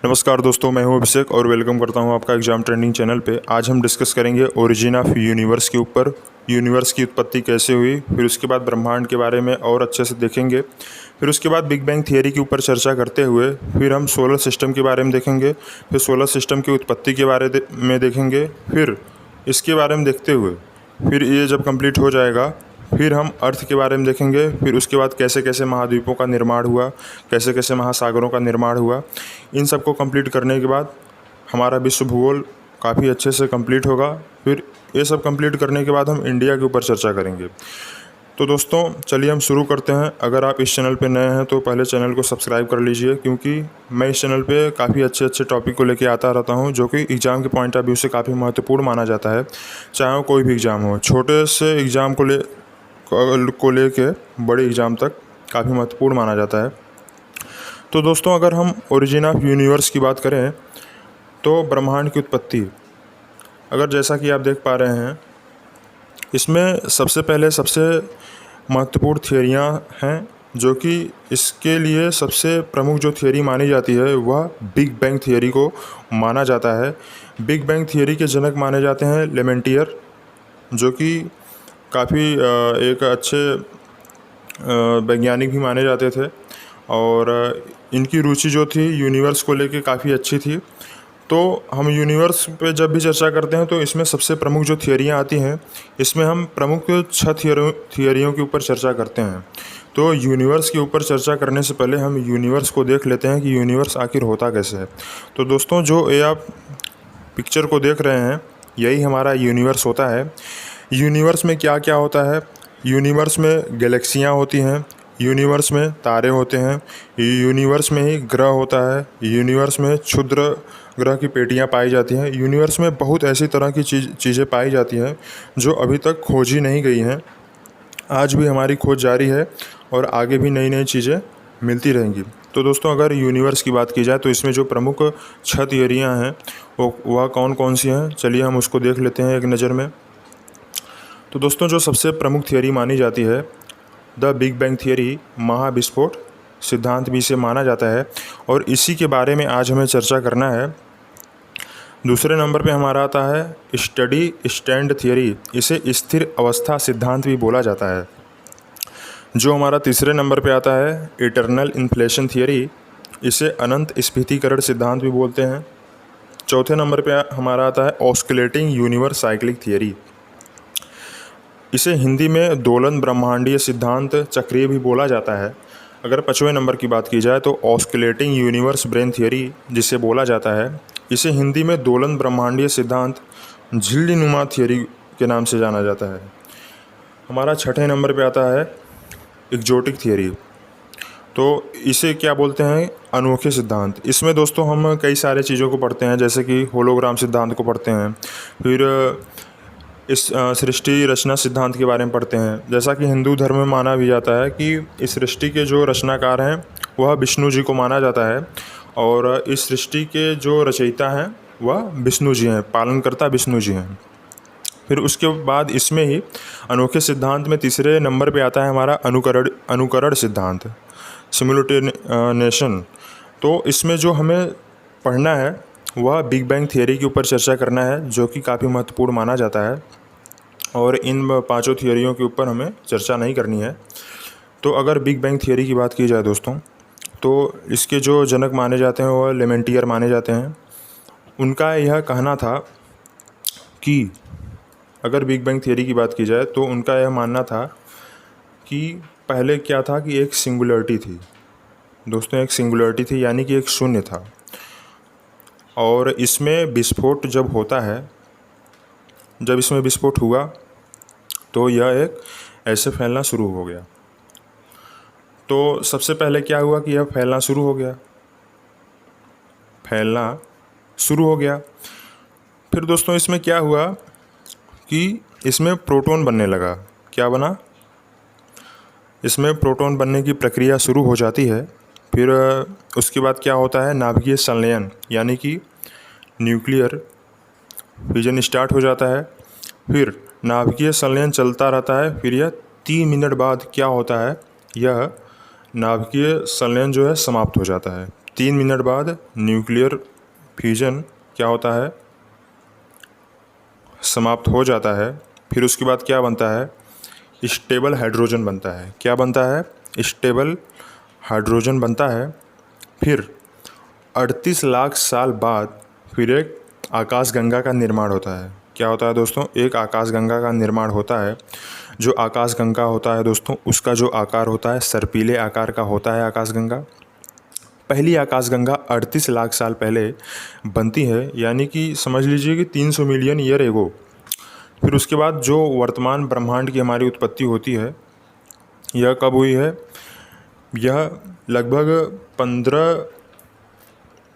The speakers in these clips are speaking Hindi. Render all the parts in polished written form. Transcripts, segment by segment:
नमस्कार दोस्तों, मैं हूं अभिषेक और वेलकम करता हूं आपका एग्ज़ाम ट्रेंडिंग चैनल पे। आज हम डिस्कस करेंगे ओरिजिन ऑफ यूनिवर्स के ऊपर। यूनिवर्स की उत्पत्ति कैसे हुई, फिर उसके बाद ब्रह्मांड के बारे में और अच्छे से देखेंगे। फिर उसके बाद बिग बैंग थियरी के ऊपर चर्चा करते हुए फिर हम सोलर सिस्टम के बारे में देखेंगे। फिर सोलर सिस्टम की उत्पत्ति के बारे में देखेंगे। फिर इसके बारे में देखते हुए फिर ये जब कंप्लीट हो जाएगा फिर हम अर्थ के बारे में देखेंगे। फिर उसके बाद कैसे कैसे महाद्वीपों का निर्माण हुआ, कैसे कैसे महासागरों का निर्माण हुआ। इन सब को कंप्लीट करने के बाद हमारा विश्व भूगोल काफ़ी अच्छे से कंप्लीट होगा। फिर ये सब कंप्लीट करने के बाद हम इंडिया के ऊपर चर्चा करेंगे। तो दोस्तों चलिए हम शुरू करते हैं। अगर आप इस चैनल पे नए हैं तो पहले चैनल को सब्सक्राइब कर लीजिए, क्योंकि मैं इस चैनल पे काफ़ी अच्छे अच्छे टॉपिक को लेके आता रहता हूं, जो कि एग्ज़ाम के पॉइंट ऑफ व्यू से काफ़ी महत्वपूर्ण माना जाता है। चाहे वो कोई भी एग्ज़ाम हो, छोटे से एग्ज़ाम को लेके बड़े एग्ज़ाम तक काफ़ी महत्वपूर्ण माना जाता है। तो दोस्तों अगर हम ओरिजिन ऑफ यूनिवर्स की बात करें तो ब्रह्मांड की उत्पत्ति, अगर जैसा कि आप देख पा रहे हैं, इसमें सबसे पहले सबसे महत्वपूर्ण थियरियाँ हैं, जो कि इसके लिए सबसे प्रमुख जो थियरी मानी जाती है वह बिग बैंग थियरी को माना जाता है। बिग बैंग थियरी के जनक माने जाते हैं लेमेंटियर, जो कि काफ़ी एक अच्छे वैज्ञानिक भी माने जाते थे और इनकी रुचि जो थी यूनिवर्स को लेके काफ़ी अच्छी थी। तो हम यूनिवर्स पे जब भी चर्चा करते हैं तो इसमें सबसे प्रमुख जो थियरियाँ आती हैं, इसमें हम प्रमुख 6 थियरियों के ऊपर चर्चा करते हैं। तो यूनिवर्स के ऊपर चर्चा करने से पहले हम यूनिवर्स को देख लेते हैं कि यूनिवर्स आखिर होता कैसे है। तो दोस्तों जो ये आप पिक्चर को देख रहे हैं, यही हमारा यूनिवर्स होता है। यूनिवर्स में क्या क्या होता है? यूनिवर्स में गैलेक्सियाँ होती हैं, यूनिवर्स में तारे होते हैं, यूनिवर्स में ही ग्रह होता है, यूनिवर्स में क्षुद्र ग्रह की पेटियाँ पाई जाती हैं। यूनिवर्स में बहुत ऐसी तरह की चीज़ें पाई जाती हैं जो अभी तक खोजी नहीं गई हैं। आज भी हमारी खोज जारी है और आगे भी नई नई चीज़ें मिलती रहेंगी। तो दोस्तों अगर यूनिवर्स की बात की जाए तो इसमें जो प्रमुख 6 थियरियाँ हैं वो वह कौन कौन सी हैं, चलिए हम उसको देख लेते हैं एक नज़र में। तो दोस्तों जो सबसे प्रमुख थियरी मानी जाती है, द बिग बैंग थियरी, महाविस्फोट सिद्धांत भी इसे माना जाता है और इसी के बारे में आज हमें चर्चा करना है। दूसरे नंबर पे हमारा आता है स्टडी स्टैंड थियरी, इसे स्थिर अवस्था सिद्धांत भी बोला जाता है। जो हमारा तीसरे नंबर पे आता है इटरनल इन्फ्लेशन थियरी, इसे अनंत स्फीतीकरण सिद्धांत भी बोलते हैं। चौथे नंबर पे हमारा आता है ऑस्किलेटिंग यूनिवर्स साइक्लिक थियरी, इसे हिंदी में दोलन ब्रह्मांडीय सिद्धांत चक्रीय भी बोला जाता है। अगर 5वें नंबर की बात की जाए तो ऑस्किलेटिंग यूनिवर्स ब्रेन थियरी जिसे बोला जाता है, इसे हिंदी में दोलन ब्रह्मांडीय सिद्धांत झिल्ली थियरी के नाम से जाना जाता है। हमारा 6ठे नंबर पे आता है एग्जोटिक थियरी, तो इसे क्या बोलते हैं? अनोखे सिद्धांत। इसमें दोस्तों हम कई सारे चीज़ों को पढ़ते हैं, जैसे कि होलोग्राम सिद्धांत को पढ़ते हैं, फिर इस सृष्टि रचना सिद्धांत के बारे में पढ़ते हैं। जैसा कि हिंदू धर्म में माना भी जाता है कि इस सृष्टि के जो रचनाकार हैं वह विष्णु जी को माना जाता है और इस सृष्टि के जो रचयिता हैं वह विष्णु जी हैं, पालनकर्ता विष्णु जी हैं। फिर उसके बाद इसमें ही अनोखे सिद्धांत में तीसरे नंबर पे आता है हमारा अनुकरण सिद्धांत, सिमुलेटेनेशन। तो इसमें जो हमें पढ़ना है वह बिग बैंग थियरी के ऊपर चर्चा करना है, जो कि काफ़ी महत्वपूर्ण माना जाता है और इन 5 थियरियों के ऊपर हमें चर्चा नहीं करनी है। तो अगर बिग बैंग थियरी की बात की जाए दोस्तों, तो इसके जो जनक माने जाते हैं वह लेमेंटियर माने जाते हैं। उनका यह कहना था कि अगर बिग बैंग थियरी की बात की जाए तो उनका यह मानना था कि पहले क्या था कि एक सिंगुलरिटी थी दोस्तों, एक सिंगुलरिटी थी, यानी कि एक शून्य था, और इसमें विस्फोट जब होता है, जब इसमें विस्फोट हुआ तो यह एक ऐसे फैलना शुरू हो गया। तो सबसे पहले क्या हुआ कि यह फैलना शुरू हो गया। फिर दोस्तों इसमें क्या हुआ कि इसमें प्रोटॉन बनने लगा। क्या बना? इसमें प्रोटॉन बनने की प्रक्रिया शुरू हो जाती है। फिर उसके बाद क्या होता है? नाभिकीय संलयन, यानी कि न्यूक्लियर फिजन स्टार्ट हो जाता है। फिर नाभिकीय संलयन चलता रहता है। फिर यह 3 मिनट बाद क्या होता है? यह नाभिकीय संलयन जो है समाप्त हो जाता है। 3 मिनट बाद न्यूक्लियर फ्यूजन क्या होता है, समाप्त हो जाता है। फिर उसके बाद क्या बनता है, स्टेबल हाइड्रोजन बनता है। क्या बनता है, स्टेबल हाइड्रोजन बनता है। फिर 38 लाख साल बाद फिर एक आकाशगंगा का निर्माण होता है। क्या होता है दोस्तों, एक आकाशगंगा का निर्माण होता है। जो आकाशगंगा होता है दोस्तों, उसका जो आकार होता है सर्पीले आकार का होता है आकाशगंगा। पहली आकाशगंगा 38 लाख साल पहले बनती है, यानी कि समझ लीजिए कि 300 मिलियन ईयर एगो। फिर उसके बाद जो वर्तमान ब्रह्मांड की हमारी उत्पत्ति होती है, यह कब हुई है, यह लगभग 15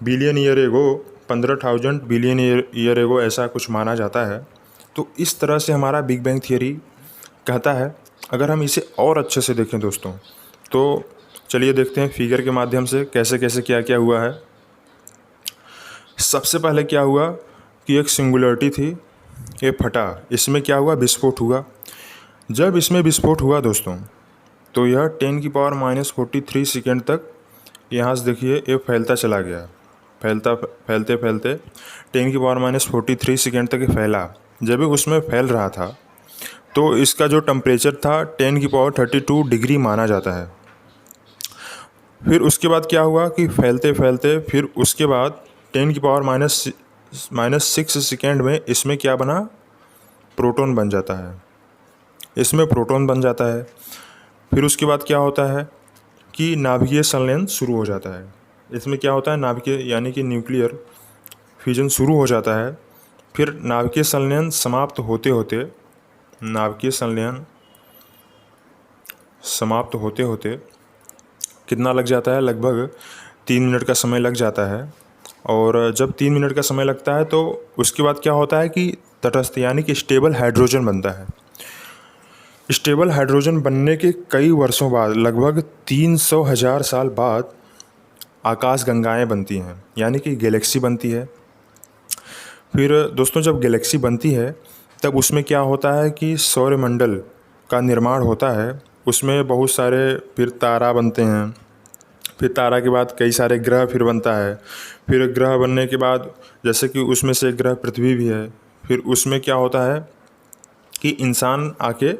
billion year ago, 15,000 billion year ago ऐसा कुछ माना जाता है। तो इस तरह से हमारा बिग बैंग थियरी कहता है। अगर हम इसे और अच्छे से देखें दोस्तों, तो चलिए देखते हैं फिगर के माध्यम से कैसे कैसे क्या क्या हुआ है। सबसे पहले क्या हुआ कि एक सिंगुलरिटी थी, ये फटा, इसमें क्या हुआ, विस्फोट हुआ। जब इसमें विस्फोट हुआ दोस्तों, तो यह 10⁻⁻43 सेकेंड तक यहाँ से देखिए ये फैलता चला गया, फैलते फैलते 10⁻⁻43 सेकेंड तक ये फैला। जब भी उसमें फैल रहा था तो इसका जो टेम्परेचर था 10⁻32 डिग्री माना जाता है। फिर उसके बाद क्या हुआ कि फैलते फैलते फिर उसके बाद 10⁻⁻6 सेकेंड में इसमें क्या बना, प्रोटॉन बन जाता है, इसमें प्रोटॉन बन जाता है। फिर उसके बाद क्या होता है कि नाभिकीय संलयन शुरू हो जाता है। इसमें क्या होता है, नाभिकीय यानी कि न्यूक्लियर फ्यूजन शुरू हो जाता है। फिर नाभिकीय संलयन समाप्त होते होते, नाभिकीय संलयन समाप्त होते होते कितना लग जाता है, लगभग 3 मिनट का समय लग जाता है। और जब 3 मिनट का समय लगता है तो उसके बाद क्या होता है कि तटस्थ यानी कि स्टेबल हाइड्रोजन बनता है। स्टेबल हाइड्रोजन बनने के कई वर्षों बाद, लगभग 300,000 साल बाद आकाशगंगाएं बनती हैं, यानी कि गैलेक्सी बनती है। फिर दोस्तों जब गैलेक्सी बनती है तब उसमें क्या होता है कि सौरमंडल का निर्माण होता है। उसमें बहुत सारे फिर तारा बनते हैं। फिर तारा के बाद कई सारे ग्रह फिर बनता है। फिर ग्रह बनने के बाद जैसे कि उसमें से एक ग्रह पृथ्वी भी है। फिर उसमें क्या होता है कि इंसान आके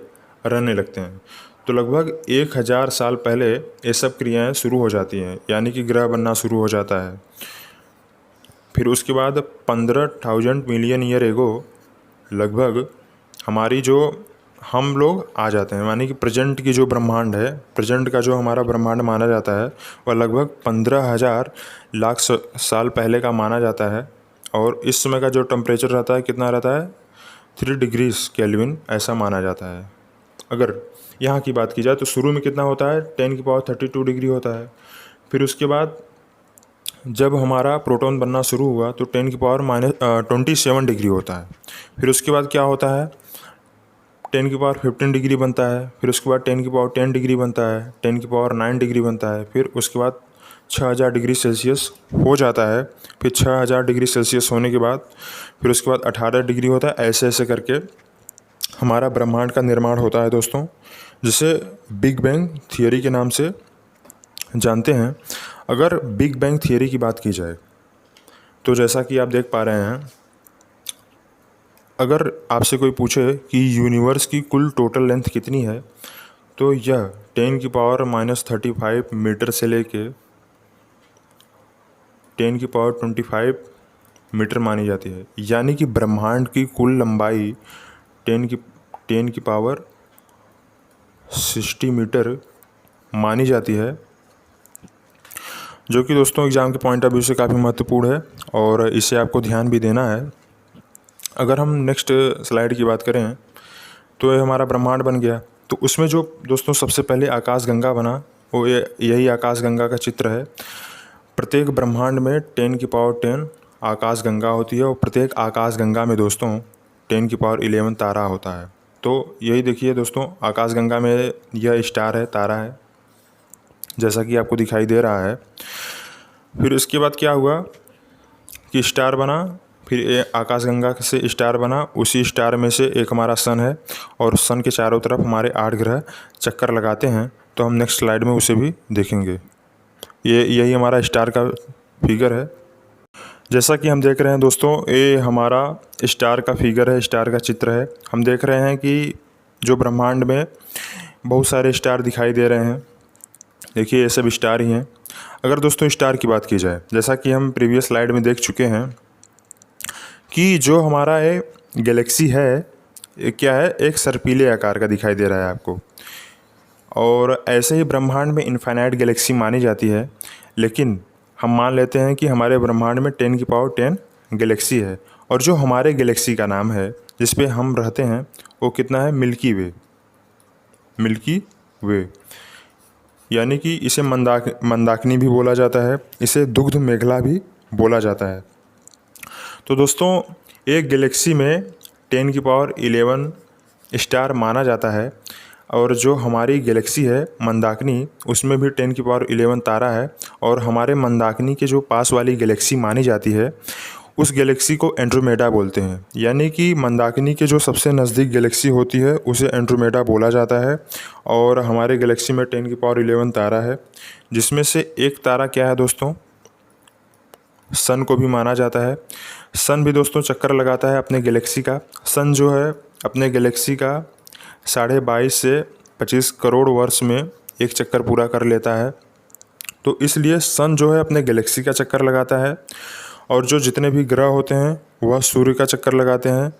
रहने लगते हैं। तो लगभग 1000 साल पहले ये सब क्रियाएं शुरू हो जाती हैं, यानी कि ग्रह बनना शुरू हो जाता है। फिर उसके बाद 15,000 मिलियन ईयर एगो लगभग हमारी जो हम लोग आ जाते हैं, यानी कि प्रेजेंट की जो ब्रह्मांड है, प्रेजेंट का जो हमारा ब्रह्मांड माना जाता है वह लगभग 15,000 लाख साल पहले का माना जाता है। और इस समय का जो टेम्परेचर रहता है कितना रहता है, 3 डिग्री केल्विन ऐसा माना जाता है। अगर यहाँ की बात की जाए तो शुरू में कितना होता है, 10⁻32 डिग्री होता है। फिर उसके बाद जब हमारा प्रोटॉन बनना शुरू हुआ तो 10⁻27 डिग्री होता है। फिर उसके बाद क्या होता है, 10⁻15 डिग्री बनता है। फिर उसके बाद 10⁻10 डिग्री बनता है, 10⁻9 डिग्री बनता है। फिर उसके बाद 6000 डिग्री सेल्सियस हो जाता है। फिर 6000 डिग्री सेल्सियस होने के बाद फिर उसके बाद 18 डिग्री होता है। ऐसे ऐसे करके हमारा ब्रह्मांड का निर्माण होता है दोस्तों, जिसे बिग बैंग थियरी के नाम से जानते हैं। अगर बिग बैंग थियरी की बात की जाए तो जैसा कि आप देख पा रहे हैं, अगर आपसे कोई पूछे कि यूनिवर्स की कुल टोटल लेंथ कितनी है, तो यह 10⁻⁻35 मीटर से लेके 10⁻25 मीटर मानी जाती है। यानी कि ब्रह्मांड की कुल लंबाई 10⁻60 मीटर मानी जाती है, जो कि दोस्तों एग्ज़ाम के पॉइंट ऑफ व्यू से काफ़ी महत्वपूर्ण है और इसे आपको ध्यान भी देना है। अगर हम नेक्स्ट स्लाइड की बात करें तो ये हमारा ब्रह्मांड बन गया। तो उसमें जो दोस्तों सबसे पहले आकाशगंगा बना, वो यही आकाशगंगा का चित्र है। प्रत्येक ब्रह्मांड में 10⁻10 आकाशगंगा होती है और प्रत्येक आकाशगंगा में दोस्तों 10⁻11 तारा होता है। तो यही देखिए दोस्तों, आकाशगंगा में यह स्टार है, तारा है, जैसा कि आपको दिखाई दे रहा है। फिर इसके बाद क्या हुआ कि स्टार बना, फिर आकाशगंगा से स्टार बना, उसी स्टार में से एक हमारा सन है और सन के चारों तरफ हमारे 8 ग्रह चक्कर लगाते हैं। तो हम नेक्स्ट स्लाइड में उसे भी देखेंगे। यही हमारा स्टार का फिगर है। जैसा कि हम देख रहे हैं दोस्तों, ये हमारा स्टार का फिगर है, स्टार का चित्र है। हम देख रहे हैं कि जो ब्रह्मांड में बहुत सारे स्टार दिखाई दे रहे हैं। देखिए ये सब स्टार ही हैं। अगर दोस्तों स्टार की बात की जाए, जैसा कि हम प्रीवियस स्लाइड में देख चुके हैं कि जो हमारा ये गैलेक्सी है, ये क्या है, एक सर्पीले आकार का दिखाई दे रहा है आपको। और ऐसे ही ब्रह्मांड में इनफाइनाइट गैलेक्सी मानी जाती है, लेकिन हम मान लेते हैं कि हमारे ब्रह्मांड में 10⁻10 गैलेक्सी है। और जो हमारे गैलेक्सी का नाम है जिस पे हम रहते हैं वो कितना है, मिल्की वे। मिल्की वे यानी कि इसे मंदाकिनी भी बोला जाता है, इसे दुग्ध मेघला भी बोला जाता है। तो दोस्तों एक गैलेक्सी में 10⁻11 स्टार माना जाता है। और जो हमारी गैलेक्सी है मंदाकिनी, उसमें भी 10⁻11 तारा है। और हमारे मंदाकिनी के जो पास वाली गैलेक्सी मानी जाती है उस गैलेक्सी को एंड्रोमेडा बोलते हैं। यानी कि मंदाकिनी के जो सबसे नज़दीक गैलेक्सी होती है उसे एंड्रोमेडा बोला जाता है। और हमारे गैलेक्सी में 10⁻11 तारा है, जिसमें से एक तारा क्या है दोस्तों, सन को भी माना जाता है। सन भी दोस्तों चक्कर लगाता है अपने गैलेक्सी का। सन जो है अपने गैलेक्सी का 22.5 से 25 करोड़ वर्ष में एक चक्कर पूरा कर लेता है। तो इसलिए सन जो है अपने गैलेक्सी का चक्कर लगाता है। और जो जितने भी ग्रह होते हैं वह सूर्य का चक्कर लगाते हैं।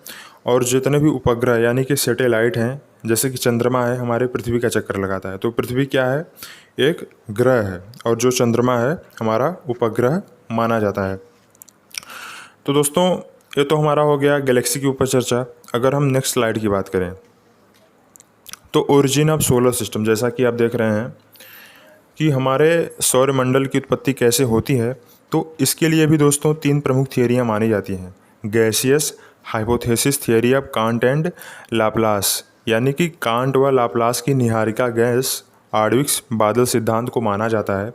और जितने भी उपग्रह यानी कि सैटेलाइट हैं, जैसे कि चंद्रमा है, हमारे पृथ्वी का चक्कर लगाता है। तो पृथ्वी क्या है, एक ग्रह है। और जो चंद्रमा है हमारा उपग्रह माना जाता है। तो दोस्तों ये तो हमारा हो गया गैलेक्सी के ऊपर चर्चा। अगर हम नेक्स्ट स्लाइड की बात करें तो ओरिजिन ऑफ सोलर सिस्टम, जैसा कि आप देख रहे हैं कि हमारे सौरमंडल की उत्पत्ति कैसे होती है, तो इसके लिए भी दोस्तों 3 प्रमुख थियरियाँ मानी जाती हैं। Gaseous hypothesis theory of can't and Laplace, यानी कि कांट व लाप्लास की निहारिका गैस आण्विक बादल सिद्धांत को माना जाता है।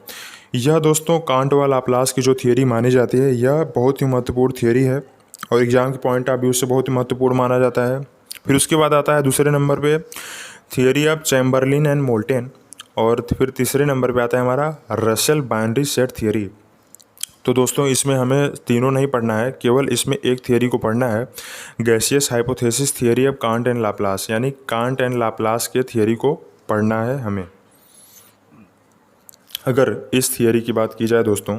यह दोस्तों कांट व लाप्लास की जो थियरी मानी जाती है यह बहुत ही महत्वपूर्ण थियरी है और एग्जाम के पॉइंट ऑफ व्यू से बहुत ही महत्वपूर्ण माना जाता है। फिर उसके बाद आता है दूसरे नंबर पे theory of Chamberlain and molten. और फिर तीसरे नंबर पे आता है हमारा रसेल बाइनरी सेट थियरी। तो दोस्तों इसमें हमें तीनों नहीं पढ़ना है, केवल इसमें एक थियरी को पढ़ना है, gaseous hypothesis theory of can't and Laplace, यानी कांट एंड लाप्लास के थियरी को पढ़ना है हमें। अगर इस थियरी की बात की जाए दोस्तों,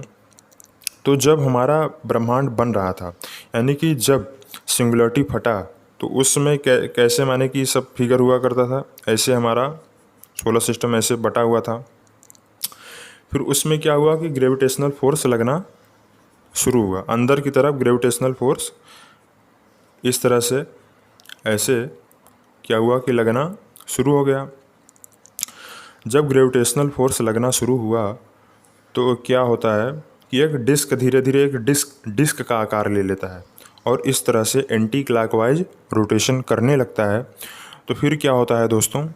तो जब हमारा ब्रह्मांड बन रहा था, यानी कि जब सिंगुलरिटी फटा, तो उस समय कैसे माने कि सब फिगर हुआ करता था, ऐसे हमारा सोलर सिस्टम ऐसे बटा हुआ था। फिर उसमें क्या हुआ कि ग्रेविटेशनल फोर्स लगना शुरू हुआ, अंदर की तरफ ग्रेविटेशनल फोर्स इस तरह से ऐसे क्या हुआ कि लगना शुरू हो गया। जब ग्रेविटेशनल फोर्स लगना शुरू हुआ तो क्या होता है कि एक डिस्क धीरे धीरे एक डिस्क का आकार ले लेता है और इस तरह से एंटी क्लॉकवाइज रोटेशन करने लगता है। तो फिर क्या होता है दोस्तों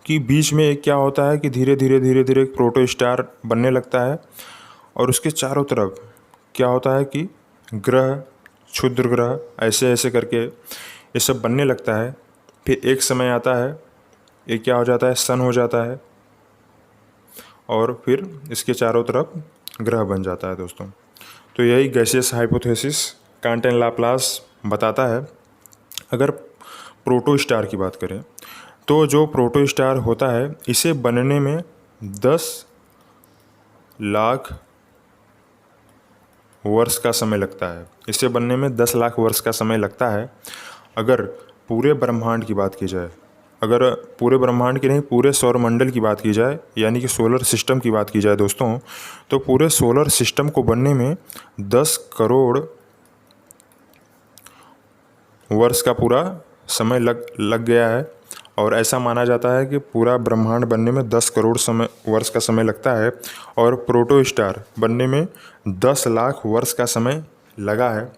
कि बीच में एक क्या होता है कि धीरे धीरे एक प्रोटो स्टार बनने लगता है और उसके चारों तरफ क्या होता है कि ग्रह, क्षुद्र ग्रह ऐसे ऐसे करके ये सब बनने लगता है। फिर एक समय आता है, ये क्या हो जाता है, सन हो जाता है और फिर इसके चारों तरफ ग्रह बन जाता है दोस्तों। तो यही gaseous hypothesis can't and Laplace बताता है। अगर प्रोटो स्टार की बात करें तो जो प्रोटो स्टार होता है इसे बनने में 10 लाख वर्ष का समय लगता है। इसे बनने में 10 लाख वर्ष का समय लगता है। अगर पूरे ब्रह्मांड की बात की जाए, अगर पूरे ब्रह्मांड की नहीं पूरे सौरमंडल की बात की जाए, यानी कि सोलर सिस्टम की बात की जाए दोस्तों, तो पूरे सोलर सिस्टम को बनने में 10 करोड़ वर्ष का पूरा समय लग गया है। और ऐसा माना जाता है कि पूरा ब्रह्मांड बनने में 10 करोड़ वर्ष का समय लगता है और प्रोटो स्टार बनने में 10 लाख वर्ष का समय लगा है।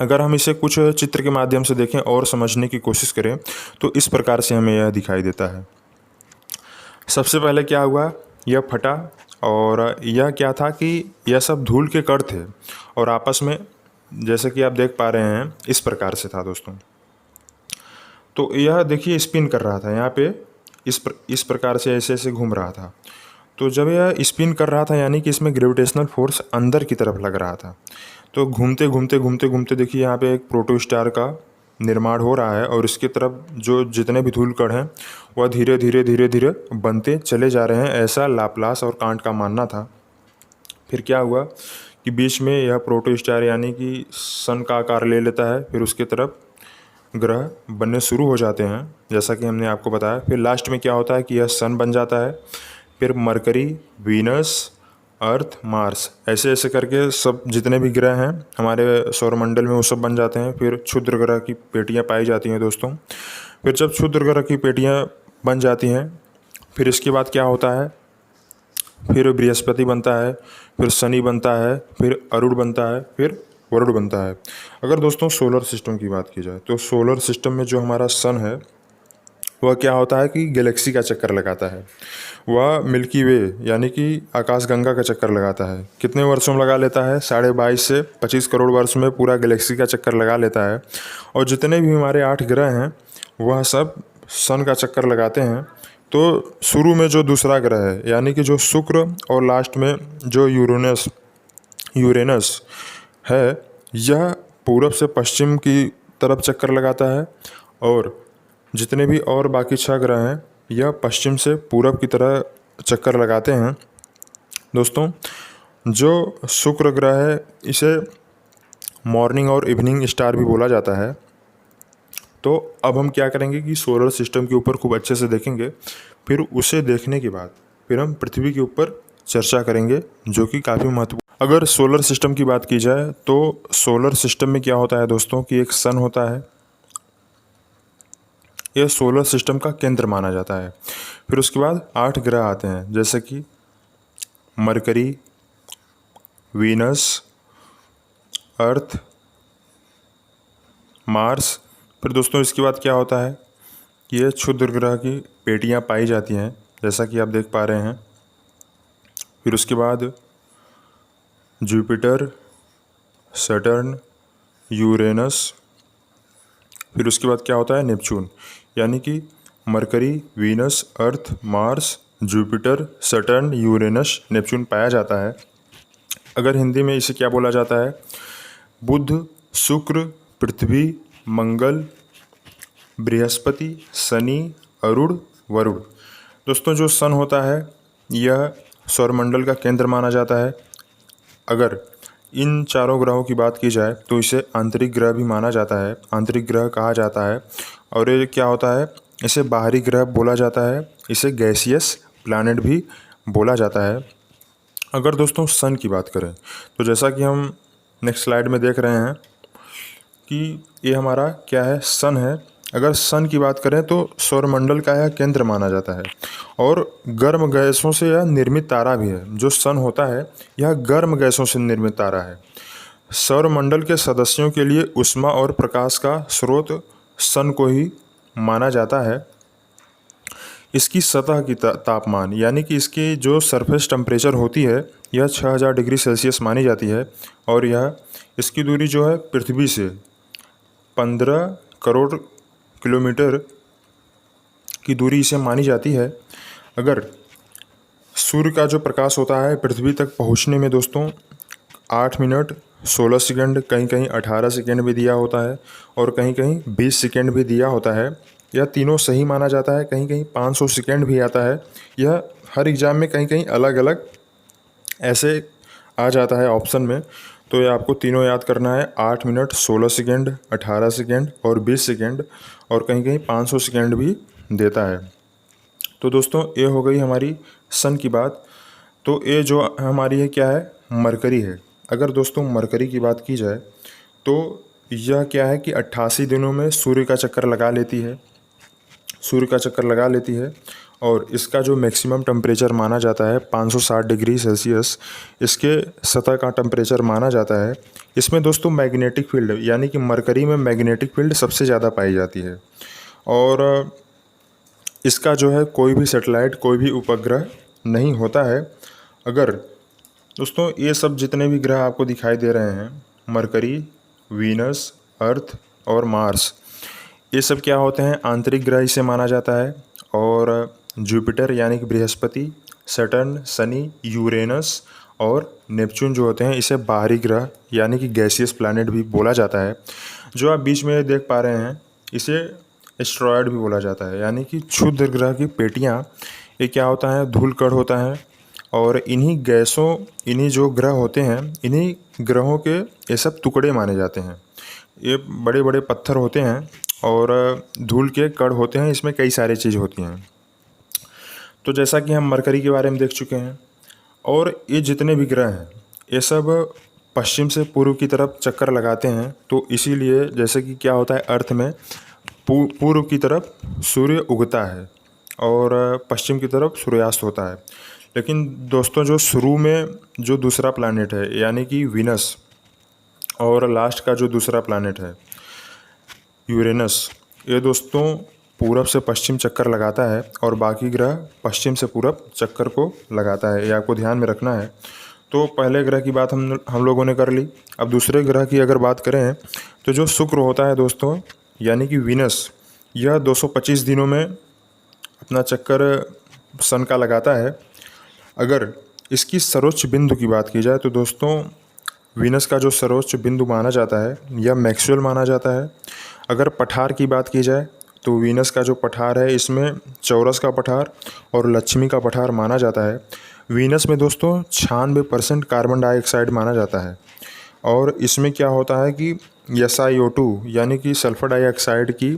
अगर हम इसे कुछ चित्र के माध्यम से देखें और समझने की कोशिश करें तो इस प्रकार से हमें यह दिखाई देता है। सबसे पहले क्या हुआ, यह फटा और यह क्या था कि यह सब धूल के कण थे और आपस में जैसे कि आप देख पा रहे हैं इस प्रकार से था दोस्तों। तो यह देखिए स्पिन कर रहा था यहाँ पे, इस प्रकार से ऐसे ऐसे घूम रहा था। तो जब यह स्पिन कर रहा था यानी कि इसमें ग्रेविटेशनल फोर्स अंदर की तरफ लग रहा था। तो घूमते घूमते घूमते घूमते देखिए यहाँ पे एक प्रोटोस्टार का निर्माण हो रहा है और इसकी तरफ जो जितने भी धूलकण हैं वह धीरे धीरे धीरे धीरे बनते चले जा रहे हैं, ऐसा लाप्लास और कांट का मानना था। फिर क्या हुआ कि बीच में यह प्रोटोस्टार यानी कि सन का आकार ले लेता है, फिर उसकी तरफ ग्रह बनने शुरू हो जाते हैं जैसा कि हमने आपको बताया। फिर लास्ट में क्या होता है कि यह सन बन जाता है, फिर मरकरी, वीनस, अर्थ, मार्स, ऐसे ऐसे करके सब जितने भी ग्रह हैं हमारे सौरमंडल में वो सब बन जाते हैं। फिर क्षुद्र ग्रह की पेटियां पाई जाती हैं दोस्तों। फिर जब क्षुद्र ग्रह की पेटियां बन जाती हैं फिर इसके बाद क्या होता है, फिर बृहस्पति बनता है, फिर शनि बनता है, फिर अरुण बनता है, फिर वरुण बनता है। अगर दोस्तों सोलर सिस्टम की बात की जाए तो सोलर सिस्टम में जो हमारा सन है वह क्या होता है कि गैलेक्सी का चक्कर लगाता है। वह मिल्की वे यानी कि आकाशगंगा का चक्कर लगाता है। कितने वर्षों में लगा लेता है? 22.5 से 25 करोड़ वर्ष में पूरा गैलेक्सी का चक्कर लगा लेता है। और जितने भी हमारे 8 ग्रह हैं वह सब सन का चक्कर लगाते हैं। तो शुरू में जो दूसरा ग्रह है यानी कि जो शुक्र और लास्ट में जो यूरेनस है, यह पूरब से पश्चिम की तरफ चक्कर लगाता है और जितने भी और बाकी 6 ग्रह हैं यह पश्चिम से पूरब की तरह चक्कर लगाते हैं। दोस्तों जो शुक्र ग्रह है इसे मॉर्निंग और इवनिंग स्टार भी बोला जाता है। तो अब हम क्या करेंगे कि सोलर सिस्टम के ऊपर खूब अच्छे से देखेंगे, फिर उसे देखने के बाद फिर हम पृथ्वी के ऊपर चर्चा करेंगे जो कि काफ़ी महत्वपूर्ण। अगर सोलर सिस्टम की बात की जाए तो सोलर सिस्टम में क्या होता है दोस्तों कि एक सन होता है, यह सोलर सिस्टम का केंद्र माना जाता है। फिर उसके बाद 8 ग्रह आते हैं जैसे कि मरकरी, वीनस, अर्थ, मार्स। फिर दोस्तों इसके बाद क्या होता है कि ये क्षुद्र ग्रह की पेटियां पाई जाती हैं जैसा कि आप देख पा रहे हैं। फिर उसके बाद जुपिटर, सैटर्न, यूरेनस। फिर उसके बाद क्या होता है नेपच्यून, यानी कि Mercury, Venus, Earth, Mars, Jupiter, Saturn, Uranus, Neptune पाया जाता है। अगर हिंदी में इसे क्या बोला जाता है? बुध, शुक्र, पृथ्वी, मंगल, बृहस्पति, शनि, अरुण, वरुण। दोस्तों जो सन होता है यह सौरमंडल का केंद्र माना जाता है। अगर इन चारों ग्रहों की बात की जाए तो इसे आंतरिक ग्रह भी माना जाता है, आंतरिक ग्रह कहा जाता है। और ये क्या होता है, इसे बाहरी ग्रह बोला जाता है, इसे गैसियस प्लैनेट भी बोला जाता है। अगर दोस्तों सन की बात करें तो जैसा कि हम नेक्स्ट स्लाइड में देख रहे हैं कि ये हमारा क्या है, सन है। अगर सन की बात करें तो सौरमंडल का यह केंद्र माना जाता है और गर्म गैसों से यह निर्मित तारा भी है। जो सन होता है यह गर्म गैसों से निर्मित तारा है। सौरमंडल के सदस्यों के लिए ऊष्मा और प्रकाश का स्रोत सन को ही माना जाता है। इसकी सतह की तापमान यानी कि इसकी जो सरफेस टेम्परेचर होती है यह 6000 डिग्री सेल्सियस मानी जाती है और यह इसकी दूरी जो है पृथ्वी से 15 करोड़ किलोमीटर की दूरी इसे मानी जाती है। अगर सूर्य का जो प्रकाश होता है पृथ्वी तक पहुंचने में दोस्तों 8 मिनट 16 सेकंड, कहीं कहीं 18 सेकंड भी दिया होता है और कहीं कहीं 20 सेकंड भी दिया होता है। यह तीनों सही माना जाता है। कहीं कहीं 500 सेकंड भी आता है। यह हर एग्ज़ाम में कहीं कहीं अलग अलग ऐसे आ जाता है ऑप्शन में। तो ये आपको तीनों याद करना है, 8 मिनट 16 सेकंड, 18 सेकंड और 20 सेकंड, और कहीं कहीं 500 सेकंड भी देता है। तो दोस्तों ये हो गई हमारी सन की बात। तो ये जो हमारी है क्या है, मरकरी है। अगर दोस्तों मरकरी की बात की जाए तो यह क्या है कि 88 दिनों में सूर्य का चक्कर लगा लेती है, सूर्य का चक्कर लगा लेती है। और इसका जो मैक्सिमम टेम्परेचर माना जाता है 560 डिग्री सेल्सियस इसके सतह का टेम्परेचर माना जाता है। इसमें दोस्तों मैग्नेटिक फील्ड यानी कि मरकरी में मैग्नेटिक फील्ड सबसे ज़्यादा पाई जाती है। और इसका जो है कोई भी सैटेलाइट, कोई भी उपग्रह नहीं होता है। अगर दोस्तों ये सब जितने भी ग्रह आपको दिखाई दे रहे हैं, मरकरी, वीनस, अर्थ और मार्स, ये सब क्या होते हैं, आंतरिक ग्रह इसे माना जाता है। और जुपिटर यानी कि बृहस्पति, सैटर्न, शनि, यूरेनस और नेपच्यून जो होते हैं इसे बाहरी ग्रह यानी कि गैसियस प्लैनेट भी बोला जाता है। जो आप बीच में देख पा रहे हैं इसे एस्ट्रॉयड भी बोला जाता है, यानी कि क्षुद्र ग्रह की पेटियाँ। ये क्या होता है, धूल कण होता है और इन्हीं गैसों, इन्हीं जो ग्रह होते हैं, इन्हीं ग्रहों के ये सब टुकड़े माने जाते हैं। ये बड़े बड़े पत्थर होते हैं और धूल के कण होते हैं, इसमें कई सारी चीज़ होती हैं। तो जैसा कि हम मरकरी के बारे में देख चुके हैं, और ये जितने भी ग्रह हैं ये सब पश्चिम से पूर्व की तरफ चक्कर लगाते हैं। तो इसीलिए जैसे कि क्या होता है अर्थ में पूर्व की तरफ सूर्य उगता है और पश्चिम की तरफ सूर्यास्त होता है। लेकिन दोस्तों जो शुरू में जो दूसरा प्लैनेट है यानी कि वीनस, और लास्ट का जो दूसरा प्लैनेट है यूरेनस, ये दोस्तों पूरब से पश्चिम चक्कर लगाता है और बाकी ग्रह पश्चिम से पूरब चक्कर को लगाता है। ये आपको ध्यान में रखना है। तो पहले ग्रह की बात हम लोगों ने कर ली। अब दूसरे ग्रह की अगर बात करें तो जो शुक्र होता है दोस्तों यानी कि वीनस, यह 225 दिनों में अपना चक्कर सन का लगाता है। अगर इसकी सर्वोच्च बिंदु की बात की जाए तो दोस्तों वीनस का जो सर्वोच्च बिंदु माना जाता है यह मैक्सवेल माना जाता है। अगर पठार की बात की जाए तो वीनस का जो पठार है इसमें चौरस का पठार और लक्ष्मी का पठार माना जाता है। वीनस में दोस्तों 96% कार्बन डाइऑक्साइड माना जाता है और इसमें क्या होता है कि SiO2 यानी कि सल्फर डाइऑक्साइड की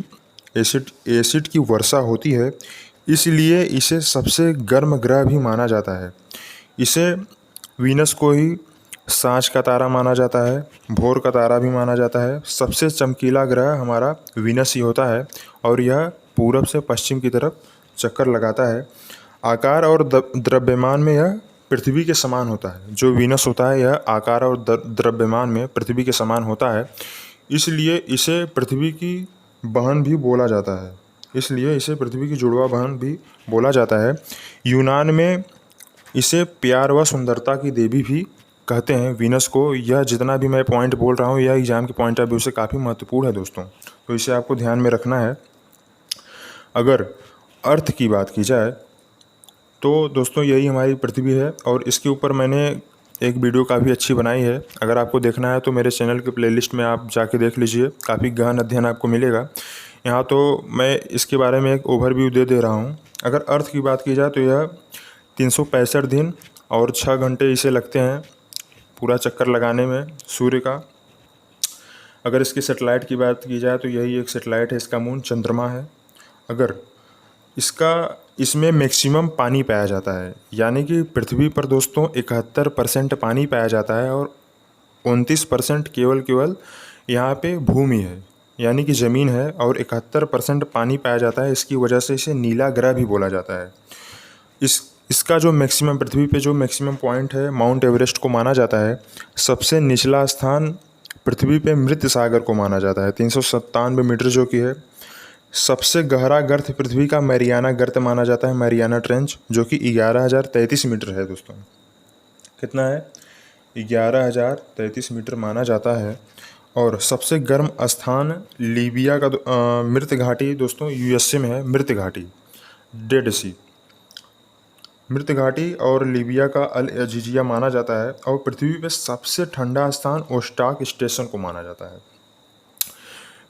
एसिड की वर्षा होती है, इसलिए इसे सबसे गर्म ग्रह भी माना जाता है। इसे वीनस को ही सांझ का तारा माना जाता है, भोर का तारा भी माना जाता है। सबसे चमकीला ग्रह हमारा वीनस ही होता है और यह पूरब से पश्चिम की तरफ चक्कर लगाता है। आकार और द्रव्यमान में यह पृथ्वी के समान होता है। जो वीनस होता है यह आकार और द्रव्यमान में पृथ्वी के समान होता है, इसलिए इसे पृथ्वी की बहन भी बोला जाता है। इसलिए इसे पृथ्वी की जुड़वा बहन भी बोला जाता है। यूनान में इसे प्यार व सुंदरता की देवी भी कहते हैं वीनस को। यह जितना भी मैं पॉइंट बोल रहा हूँ यह एग्ज़ाम के पॉइंट ऑफ व्यू से काफ़ी महत्वपूर्ण है दोस्तों, तो इसे आपको ध्यान में रखना है। अगर अर्थ की बात की जाए तो दोस्तों यही हमारी पृथ्वी है और इसके ऊपर मैंने एक वीडियो काफ़ी अच्छी बनाई है। अगर आपको देखना है तो मेरे चैनल के प्लेलिस्ट में आप जाके देख लीजिए, काफ़ी गहन अध्ययन आपको मिलेगा। यहाँ तो मैं इसके बारे में एक ओवरव्यू दे रहा हूँ। अगर अर्थ की बात की जाए तो यह 365 दिन और 6 घंटे इसे लगते हैं पूरा चक्कर लगाने में सूर्य का। अगर इसके सेटेलाइट की बात की जाए तो यही एक सेटेलाइट है, इसका मून चंद्रमा है। अगर इसमें मैक्सिमम पानी पाया जाता है, यानी कि पृथ्वी पर दोस्तों 71% पानी पाया जाता है और 29% केवल यहाँ पे भूमि है यानी कि ज़मीन है, और 71% पानी पाया जाता है। इसकी वजह से इसे नीला ग्रह भी बोला जाता है। इसका जो मैक्सिमम पृथ्वी पे जो मैक्सिमम पॉइंट है माउंट एवरेस्ट को माना जाता है। सबसे निचला स्थान पृथ्वी पे मृत सागर को माना जाता है 397 मीटर जो कि है। सबसे गहरा गर्त पृथ्वी का मैरियाना गर्त माना जाता है, मैरियाना ट्रेंच, जो कि 11,033 मीटर है दोस्तों। कितना है? 11,033 मीटर माना जाता है। और सबसे गर्म स्थान लीबिया का मृत घाटी दोस्तों USA में है, मृत घाटी, डेड सी मृत घाटी, और लीबिया का अल अजीजिया माना जाता है। और पृथ्वी पे सबसे ठंडा स्थान ओस्टाक स्टेशन को माना जाता है।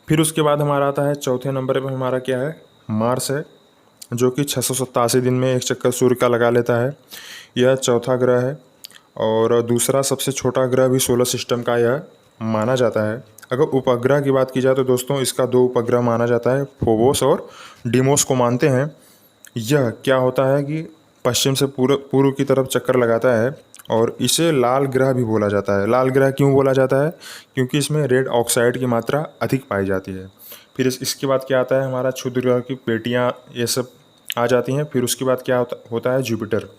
फिर उसके बाद हमारा आता है चौथे नंबर पे हमारा क्या है, मार्स है, जो कि 687 दिन में एक चक्कर सूर्य का लगा लेता है। यह चौथा ग्रह है और दूसरा सबसे छोटा ग्रह भी सोलर सिस्टम का यह माना जाता है। अगर उपग्रह की बात की जाए तो दोस्तों इसका 2 उपग्रह माना जाता है, फोबोस और डीमोस को मानते हैं। यह क्या होता है कि पश्चिम से पूर्व की तरफ चक्कर लगाता है और इसे लाल ग्रह भी बोला जाता है। लाल ग्रह क्यों बोला जाता है? क्योंकि इसमें रेड ऑक्साइड की मात्रा अधिक पाई जाती है। फिर इसके बाद क्या आता है, हमारा क्षुद्र ग्रह की पेटियाँ ये सब आ जाती हैं। फिर उसके बाद क्या होता है, जुपिटर।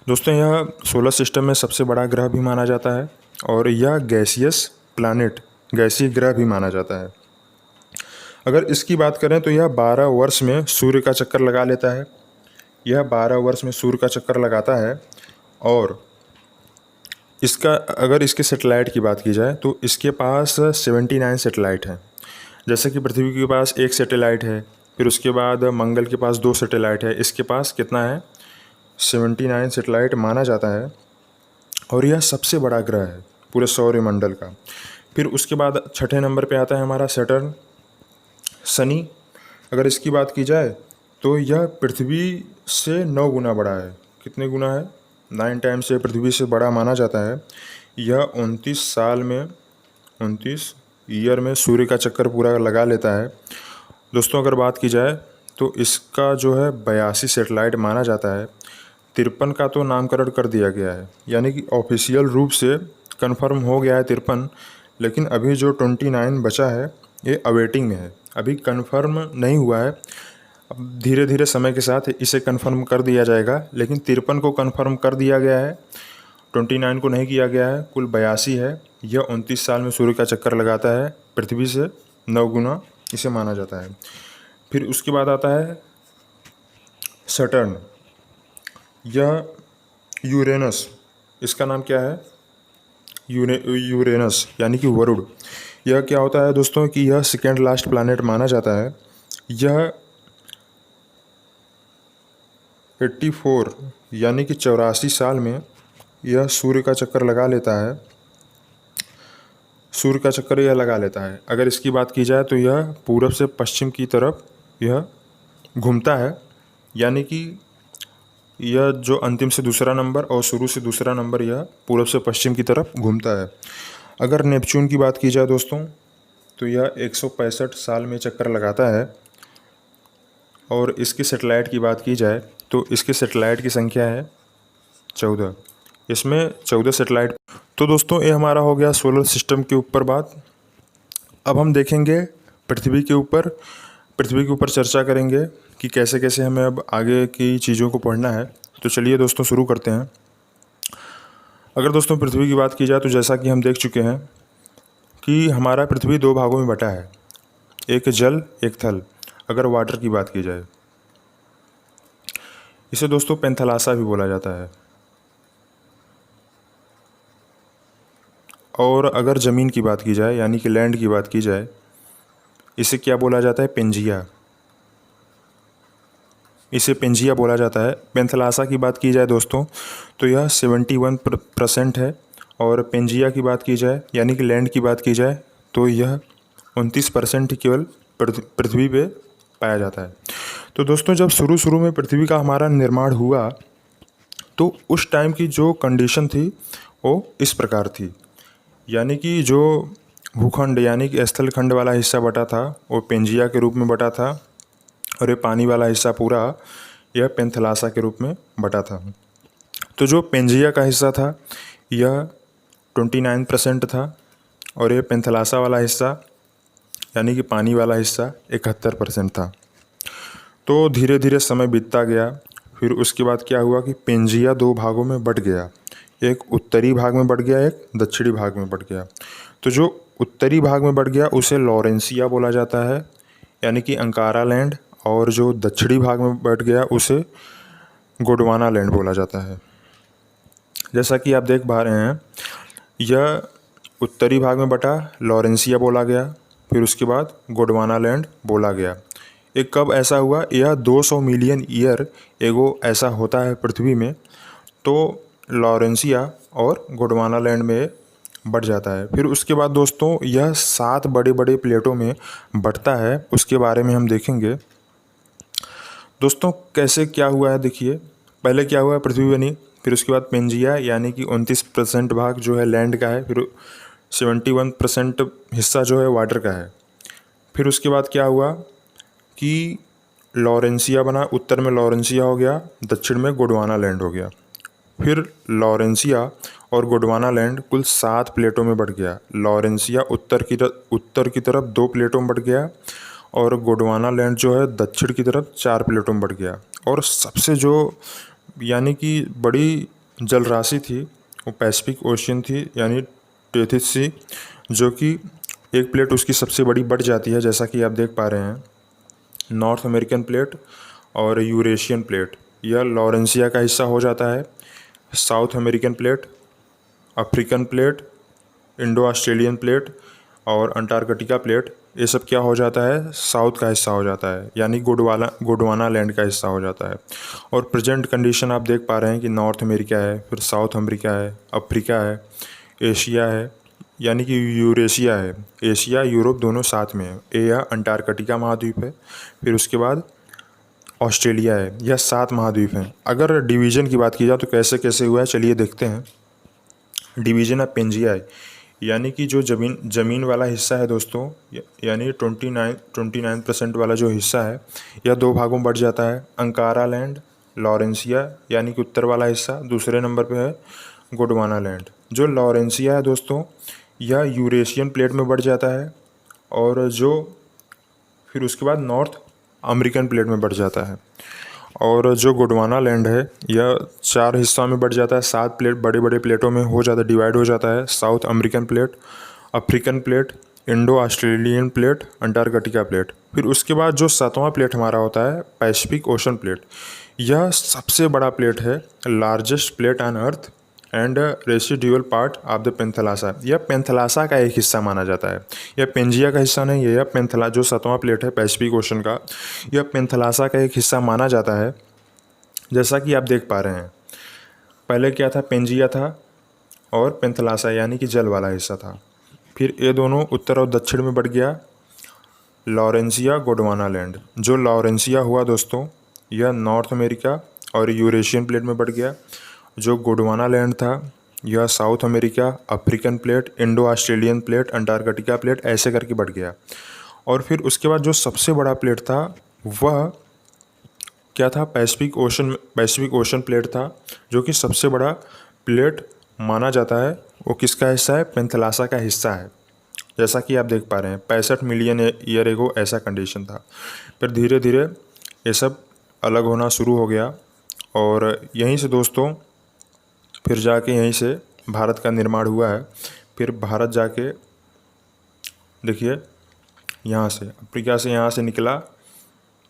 दोस्तों यह सोलर सिस्टम में सबसे बड़ा ग्रह भी माना जाता है और यह गैसियस प्लैनेट, गैसीय ग्रह भी माना जाता है। अगर इसकी बात करें तो यह 12 वर्ष में सूर्य का चक्कर लगा लेता है। यह 12 वर्ष में सूर्य का चक्कर लगाता है। और अगर इसके सेटेलाइट की बात की जाए तो इसके पास 79 सेटेलाइट हैं। जैसे कि पृथ्वी के पास 1 सेटेलाइट है, फिर उसके बाद मंगल के पास 2 सेटेलाइट है। इसके पास कितना है, 79 सैटेलाइट माना जाता है और यह सबसे बड़ा ग्रह है पूरे सौरमंडल का। फिर उसके बाद छठे नंबर पे आता है हमारा सैटर्न, शनि। अगर इसकी बात की जाए तो यह पृथ्वी से 9 गुना बड़ा है। कितने गुना है? 9 टाइम्स ये पृथ्वी से बड़ा माना जाता है। यह 29 ईयर में सूर्य का चक्कर पूरा लगा लेता है। दोस्तों अगर बात की जाए तो इसका जो है 82 सैटेलाइट माना जाता है। 53 का तो नामकरण कर दिया गया है, यानी कि ऑफिशियल रूप से कंफर्म हो गया है 53, लेकिन अभी जो 29 बचा है ये अवेटिंग में है, अभी कंफर्म नहीं हुआ है। अब धीरे धीरे समय के साथ इसे कंफर्म कर दिया जाएगा, लेकिन 53 को कंफर्म कर दिया गया है, 29 को नहीं किया गया है। कुल 82 है। यह 29 साल में सूर्य का चक्कर लगाता है, पृथ्वी से 9 गुना इसे माना जाता है। फिर उसके बाद आता है सटर्न, यह यूरेनस, इसका नाम क्या है? यूरेनस यानी कि वरुण। यह क्या होता है दोस्तों कि यह सेकेंड लास्ट प्लैनेट माना जाता है। यह 84 यानी कि 84 साल में यह सूर्य का चक्कर लगा लेता है। सूर्य का चक्कर यह लगा लेता है। अगर इसकी बात की जाए तो यह पूरब से पश्चिम की तरफ यह घूमता है, यानी कि यह जो अंतिम से दूसरा नंबर और शुरू से दूसरा नंबर यह पूरब से पश्चिम की तरफ घूमता है। अगर नेपच्यून की बात की जाए दोस्तों तो यह 165 साल में चक्कर लगाता है। और इसकी सैटेलाइट की बात की जाए तो इसके सैटेलाइट की संख्या है 14, इसमें 14 सैटेलाइट। तो दोस्तों ये हमारा हो गया सोलर सिस्टम के ऊपर बात। अब हम देखेंगे पृथ्वी के ऊपर चर्चा करेंगे कि कैसे कैसे हमें अब आगे की चीज़ों को पढ़ना है। तो चलिए दोस्तों शुरू करते हैं। अगर दोस्तों पृथ्वी की बात की जाए तो जैसा कि हम देख चुके हैं कि हमारा पृथ्वी 2 भागों में बटा है, एक जल एक थल। अगर वाटर की बात की जाए इसे दोस्तों पेंथलासा भी बोला जाता है। और अगर ज़मीन की बात की जाए यानी कि लैंड की बात की जाए इसे क्या बोला जाता है? पेंजिया। इसे पेंजिया बोला जाता है। पेंथलासा की बात की जाए दोस्तों तो यह 71% है। और पेंजिया की बात की जाए यानी कि लैंड की बात की जाए तो यह 29% केवल पृथ्वी पे पाया जाता है। तो दोस्तों जब शुरू में पृथ्वी का हमारा निर्माण हुआ तो उस टाइम की जो कंडीशन थी वो इस प्रकार थी, यानी कि जो भूखंड यानी कि स्थल खंड वाला हिस्सा बटा था वो पेंजिया के रूप में बटा था, और ये पानी वाला हिस्सा पूरा यह पेंथलासा के रूप में बटा था। तो जो पेंजिया का हिस्सा था यह 29% था, और ये पेंथलासा वाला हिस्सा यानी कि पानी वाला हिस्सा 71% था। तो धीरे धीरे समय बीतता गया। फिर उसके बाद क्या हुआ कि पेंजिया 2 भागों में बट गया, एक उत्तरी भाग में बट गया, एक दक्षिणी भाग में बट गया। तो जो उत्तरी भाग में बट गया उसे लॉरेंसिया बोला जाता है, यानी कि अंकारा लैंड। और जो दक्षिणी भाग में बट गया उसे गोंडवाना लैंड बोला जाता है। जैसा कि आप देख पा रहे हैं यह उत्तरी भाग में बटा, लॉरेंसिया बोला गया, फिर उसके बाद गोंडवाना लैंड बोला गया। एक कब ऐसा हुआ? यह 200 मिलियन ईयर एगो ऐसा होता है पृथ्वी में, तो लॉरेंसिया और गोंडवाना लैंड में बट जाता है। फिर उसके बाद दोस्तों यह 7 बड़े बड़े प्लेटों में बटता है, उसके बारे में हम देखेंगे। दोस्तों कैसे क्या हुआ है देखिए, पहले क्या हुआ, पृथ्वी बनी, फिर उसके बाद पेंजिया यानी कि 29% भाग जो है लैंड का है, फिर 71% हिस्सा जो है वाटर का है। फिर उसके बाद क्या हुआ कि लॉरेंसिया बना, उत्तर में लॉरेंसिया हो गया, दक्षिण में गोंडवाना लैंड हो गया। फिर लॉरेंसिया और गोंडवाना लैंड कुल 7 प्लेटों में बट गया। लॉरेंसिया उत्तर की तरफ 2 प्लेटों में बट गया, और गोंडवाना लैंड जो है दक्षिण की तरफ 4 प्लेटों में बट गया। और सबसे जो यानी कि बड़ी जल राशि थी वो पैसिफिक ओशियन थी, यानी टेथिस सी, जो कि एक प्लेट उसकी सबसे बड़ी बट जाती है, जैसा कि आप देख पा रहे हैं। नॉर्थ अमेरिकन प्लेट और यूरेशियन प्लेट यह लॉरेंसिया का हिस्सा हो जाता है। South American plate, African plate, Indo Australian plate और अंटार्कटिका प्लेट, ये सब क्या हो जाता है, साउथ का हिस्सा हो जाता है, यानी गोंडवाना लैंड का हिस्सा हो जाता है। और प्रेजेंट कंडीशन आप देख पा रहे हैं कि नॉर्थ अमेरिका है, फिर साउथ अमेरिका है, अफ्रीका है, एशिया है, यानी कि यूरेशिया है। एशिया यूरोप दोनों साथ में है। यह अंटार्कटिका महाद्वीप है। फिर उसके बाद ऑस्ट्रेलिया है। यह 7 महाद्वीप हैं। अगर डिवीज़न की बात की जाए तो कैसे कैसे हुआ है, चलिए देखते हैं। डिवीज़न ऑफ पेंजिया है, यानी कि जो ज़मीन वाला हिस्सा है दोस्तों, यानी 29% वाला जो हिस्सा है, यह 2 भागों में बढ़ जाता है। अंकारा लैंड, लॉरेंसिया, यानी कि उत्तर वाला हिस्सा। दूसरे नंबर पे है गोंडवाना लैंड। जो लॉरेंसिया है दोस्तों, यह यूरेशियन प्लेट में बढ़ जाता है, और जो फिर उसके बाद नॉर्थ अमेरिकन प्लेट में बढ़ जाता है। और जो गोंडवाना लैंड है, यह 4 हिस्सों में बढ़ जाता है। 7 प्लेट बड़े बड़े प्लेटों में हो जाता है, डिवाइड हो जाता है। South American plate, African plate, Indo Australian plate, Antarctica plate. फिर उसके बाद जो 7वां प्लेट हमारा होता है पैसिफिक ओशन प्लेट। यह सबसे बड़ा प्लेट है, largest plate on earth and residual part of the Panthalassa. यह पेंथलासा का एक हिस्सा माना जाता है। यह पेंजिया का हिस्सा नहीं है। यह पेंथला जो 7वां प्लेट है पैसिफिक ओशन का, यह पेंथलासा का एक हिस्सा माना जाता है। जैसा कि आप देख पा रहे हैं, पहले क्या था, पेंजिया था और पेंथलासा यानी कि जल वाला हिस्सा था। फिर ये दोनों उत्तर और दक्षिण में बढ़ गया, लॉरेंसिया गोंडवाना लैंड। जो लॉरेंसिया हुआ दोस्तों, यह नॉर्थ अमेरिका और यूरेशियन प्लेट में बढ़ गया। जो गोंडवाना लैंड था, यह south America, African plate, Indo Australian plate, Antarctica plate, ऐसे करके बढ़ गया। और फिर उसके बाद जो सबसे बड़ा प्लेट था वह क्या था, पैसिफिक ओशन प्लेट था, जो कि सबसे बड़ा प्लेट माना जाता है। वो किसका हिस्सा है, पेंथलासा का हिस्सा है। जैसा कि आप देख पा रहे हैं 65 मिलियन ईयर एगो ऐसा कंडीशन था। फिर धीरे धीरे ये सब अलग होना शुरू हो गया, और यहीं से दोस्तों फिर जाके यहीं से भारत का निर्माण हुआ है। फिर भारत जाके देखिए, यहाँ से अफ्रीका से यहाँ से निकला,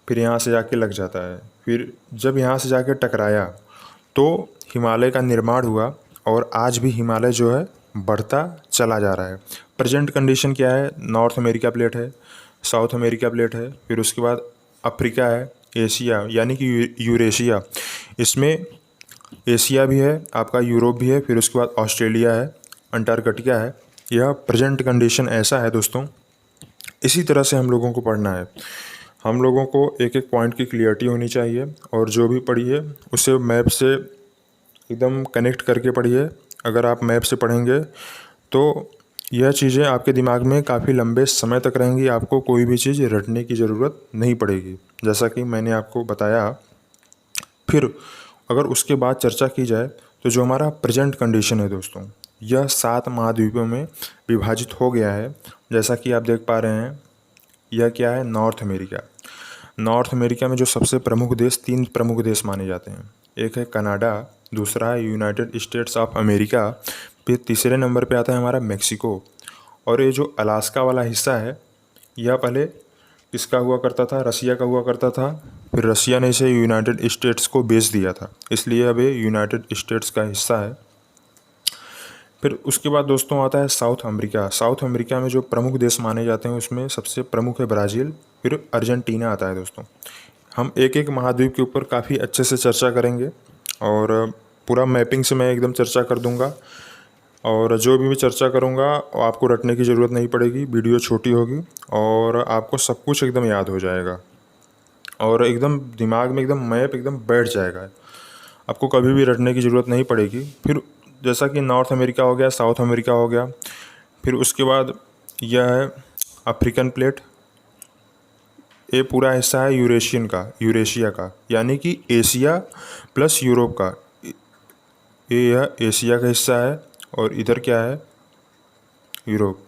फिर यहाँ से जाके लग जाता है। फिर जब यहाँ से जाके टकराया तो हिमालय का निर्माण हुआ, और आज भी हिमालय जो है बढ़ता चला जा रहा है। प्रेजेंट कंडीशन क्या है, नॉर्थ अमेरिका प्लेट है, साउथ अमेरिका प्लेट है, फिर उसके बाद अफ्रीका है, एशिया यानी कि यूरेशिया, इसमें एशिया भी है, आपका यूरोप भी है, फिर उसके बाद ऑस्ट्रेलिया है, अंटार्कटिका है। यह प्रेजेंट कंडीशन ऐसा है दोस्तों। इसी तरह से हम लोगों को पढ़ना है। हम लोगों को एक एक पॉइंट की क्लियरिटी होनी चाहिए, और जो भी पढ़िए उसे मैप से एकदम कनेक्ट करके पढ़िए। अगर आप मैप से पढ़ेंगे तो यह चीज़ें आपके दिमाग में काफ़ी लंबे समय तक रहेंगी। आपको कोई भी चीज़ रटने की ज़रूरत नहीं पड़ेगी, जैसा कि मैंने आपको बताया। फिर अगर उसके बाद चर्चा की जाए तो जो हमारा प्रेजेंट कंडीशन है दोस्तों, यह 7 महाद्वीपों में विभाजित हो गया है। जैसा कि आप देख पा रहे हैं, यह क्या है, नॉर्थ अमेरिका। नॉर्थ अमेरिका में जो सबसे प्रमुख देश, 3 प्रमुख देश माने जाते हैं। एक है कनाडा, दूसरा है यूनाइटेड स्टेट्स ऑफ अमेरिका, फिर तीसरे नंबर पे आता है हमारा मेक्सिको। और ये जो अलास्का वाला हिस्सा है, यह पहले किसका हुआ करता था, रसिया का हुआ करता था। फिर रसिया ने इसे यूनाइटेड स्टेट्स को बेच दिया था, इसलिए अब ये यूनाइटेड स्टेट्स का हिस्सा है। फिर उसके बाद दोस्तों आता है साउथ अमेरिका। साउथ अमेरिका में जो प्रमुख देश माने जाते हैं उसमें सबसे प्रमुख है ब्राज़ील, फिर अर्जेंटीना आता है दोस्तों। हम एक एक महाद्वीप के ऊपर काफ़ी अच्छे से चर्चा करेंगे, और पूरा मैपिंग से मैं एकदम चर्चा कर दूंगा। और जो भी मैं चर्चा करूँगा आपको रटने की ज़रूरत नहीं पड़ेगी, वीडियो छोटी होगी और आपको सब कुछ एकदम याद हो जाएगा, और एकदम दिमाग में एकदम मैप एकदम बैठ जाएगा। आपको कभी भी रटने की ज़रूरत नहीं पड़ेगी। फिर जैसा कि नॉर्थ अमेरिका हो गया, साउथ अमेरिका हो गया, फिर उसके बाद यह है अफ्रीकन प्लेट। ये पूरा हिस्सा है यूरेशिया का, यानी कि एशिया प्लस यूरोप का। ये यह एशिया का हिस्सा है, और इधर क्या है, यूरोप।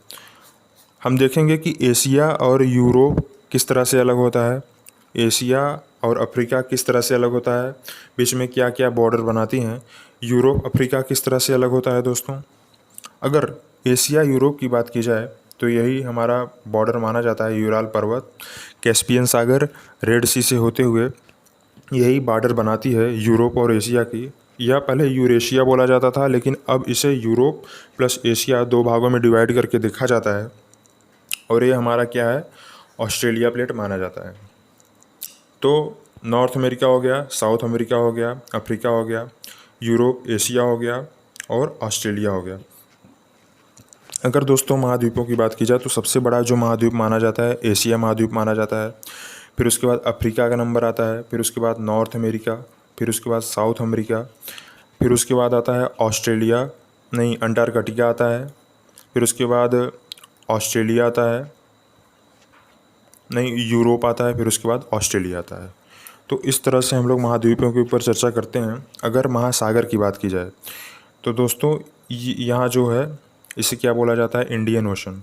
हम देखेंगे कि एशिया और यूरोप किस तरह से अलग होता है, एशिया और अफ्रीका किस तरह से अलग होता है, बीच में क्या क्या बॉर्डर बनाती हैं, यूरोप अफ्रीका किस तरह से अलग होता है दोस्तों। अगर एशिया यूरोप की बात की जाए तो यही हमारा बॉर्डर माना जाता है, यूराल पर्वत, कैस्पियन सागर, रेड सी से होते हुए यही बॉर्डर बनाती है यूरोप और एशिया की। यह पहले यूरेशिया बोला जाता था, लेकिन अब इसे यूरोप प्लस एशिया 2 भागों में डिवाइड करके देखा जाता है। और ये हमारा क्या है, ऑस्ट्रेलिया प्लेट माना जाता है। तो नॉर्थ अमेरिका हो गया, साउथ अमेरिका हो गया, अफ्रीका हो गया, यूरोप, एशिया हो गया और ऑस्ट्रेलिया हो गया। अगर दोस्तों महाद्वीपों की बात की जाए तो सबसे बड़ा जो महाद्वीप माना जाता है एशिया महाद्वीप माना जाता है। फिर उसके बाद अफ्रीका का नंबर आता है, फिर उसके बाद नॉर्थ अमेरिका, फिर उसके बाद साउथ अमेरिका, फिर उसके बाद आता है ऑस्ट्रेलिया, नहीं अंटार्कटिका आता है, फिर उसके बाद ऑस्ट्रेलिया आता है, नहीं यूरोप आता है, फिर उसके बाद ऑस्ट्रेलिया आता है। तो इस तरह से हम लोग महाद्वीपों के ऊपर चर्चा करते हैं। अगर महासागर की बात की जाए तो दोस्तों यहाँ जो है इसे क्या बोला जाता है, इंडियन ओशन,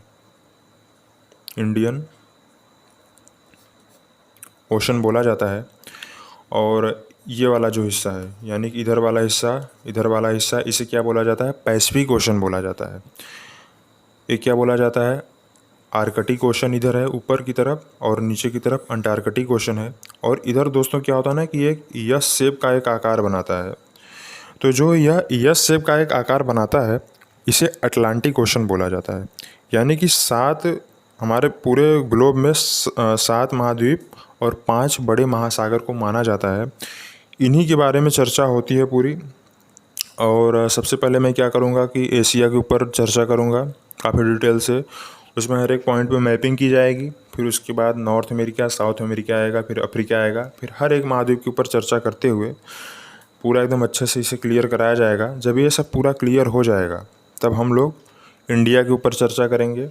इंडियन ओशन बोला जाता है। और ये वाला जो हिस्सा है यानी कि इधर वाला हिस्सा इसे क्या बोला जाता है, पैसिफिक ओशन बोला जाता है। ये क्या बोला जाता है, आर्कटिक ओशन इधर है ऊपर की तरफ और नीचे की तरफ अंटार्कटिक ओशन है। और इधर दोस्तों क्या होता है ना कि एक यस शेप का एक आकार बनाता है। तो जो यह यस शेप का एक आकार बनाता है इसे अटलांटिक ओशन बोला जाता है। यानी कि हमारे पूरे ग्लोब में 7 महाद्वीप और 5 बड़े महासागर को माना जाता है। इन्हीं के बारे में चर्चा होती है पूरी। और सबसे पहले मैं क्या करूँगा कि एशिया के ऊपर चर्चा करूँगा काफ़ी डिटेल से। उसमें हर एक पॉइंट पे मैपिंग की जाएगी। फिर उसके बाद नॉर्थ अमेरिका, साउथ अमेरिका आएगा, फिर अफ्रीका आएगा। फिर हर एक महाद्वीप के ऊपर चर्चा करते हुए पूरा एकदम अच्छे से इसे क्लियर कराया जाएगा। जब ये सब पूरा क्लियर हो जाएगा तब हम लोग इंडिया के ऊपर चर्चा करेंगे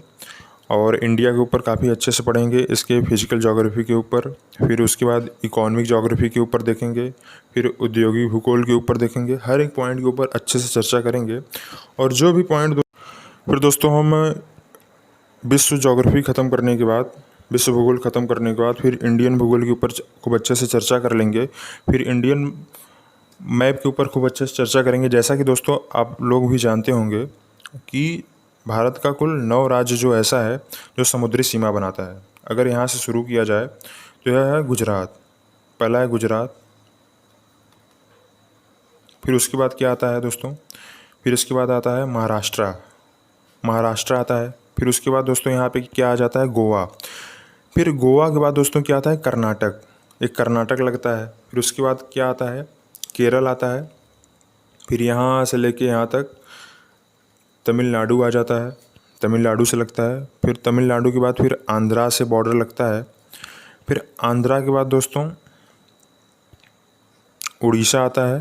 और इंडिया के ऊपर काफ़ी अच्छे से पढ़ेंगे, इसके फिजिकल ज्योग्राफी के ऊपर। फिर उसके बाद इकोनॉमिक ज्योग्राफी के ऊपर देखेंगे, फिर उद्योगिक भूगोल के ऊपर देखेंगे। हर एक पॉइंट के ऊपर अच्छे से चर्चा करेंगे। और जो भी पॉइंट फिर दोस्तों हम विश्व ज्योग्राफी ख़त्म करने के बाद, विश्व भूगोल ख़त्म करने के बाद फिर इंडियन भूगोल के ऊपर खूब अच्छे से चर्चा कर लेंगे। फिर इंडियन मैप के ऊपर खूब अच्छे से चर्चा करेंगे। जैसा कि दोस्तों आप लोग भी जानते होंगे कि भारत का कुल 9 राज्य जो ऐसा है जो समुद्री सीमा बनाता है। अगर यहाँ से शुरू किया जाए तो यह है गुजरात, पहला है गुजरात। फिर उसके बाद क्या आता है दोस्तों, फिर इसके बाद आता है महाराष्ट्र, महाराष्ट्र आता है। फिर उसके बाद दोस्तों यहाँ पे क्या आ जाता है, गोवा। फिर गोवा के बाद दोस्तों क्या आता है, कर्नाटक, एक कर्नाटक लगता है। फिर उसके बाद क्या आता है, केरल आता है। फिर यहाँ से लेके यहाँ तक तमिलनाडु आ जाता है, तमिलनाडु से लगता है। फिर तमिलनाडु के बाद फिर आंध्रा से बॉर्डर लगता है। फिर आंध्रा के बाद दोस्तों उड़ीसा आता है।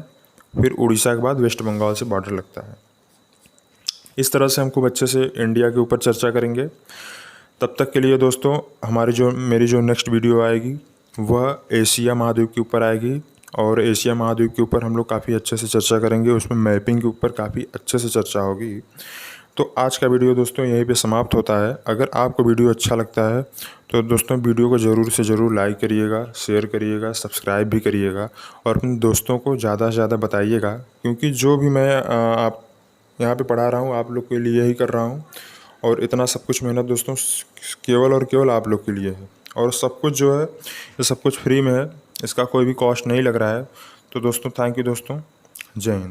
फिर उड़ीसा के बाद वेस्ट बंगाल से बॉर्डर लगता है। इस तरह से हम खूब अच्छे से इंडिया के ऊपर चर्चा करेंगे। तब तक के लिए दोस्तों मेरी जो नेक्स्ट वीडियो आएगी वह एशिया महाद्वीप के ऊपर आएगी। और एशिया महाद्वीप के ऊपर हम लोग काफ़ी अच्छे से चर्चा करेंगे, उसमें मैपिंग के ऊपर काफ़ी अच्छे से चर्चा होगी। तो आज का वीडियो दोस्तों यहीं पे समाप्त होता है। अगर आपको वीडियो अच्छा लगता है तो दोस्तों वीडियो को ज़रूर से ज़रूर लाइक करिएगा, शेयर करिएगा, सब्सक्राइब भी करिएगा और अपने दोस्तों को ज़्यादा से ज़्यादा बताइएगा। क्योंकि जो भी मैं आप यहाँ पे पढ़ा रहा हूँ आप लोग के लिए ही कर रहा हूँ। और इतना सब कुछ मेहनत दोस्तों केवल और केवल आप लोग के लिए है। और सब कुछ जो है ये सब कुछ फ्री में है, इसका कोई भी कॉस्ट नहीं लग रहा है। तो दोस्तों थैंक यू दोस्तों, जय हिंद।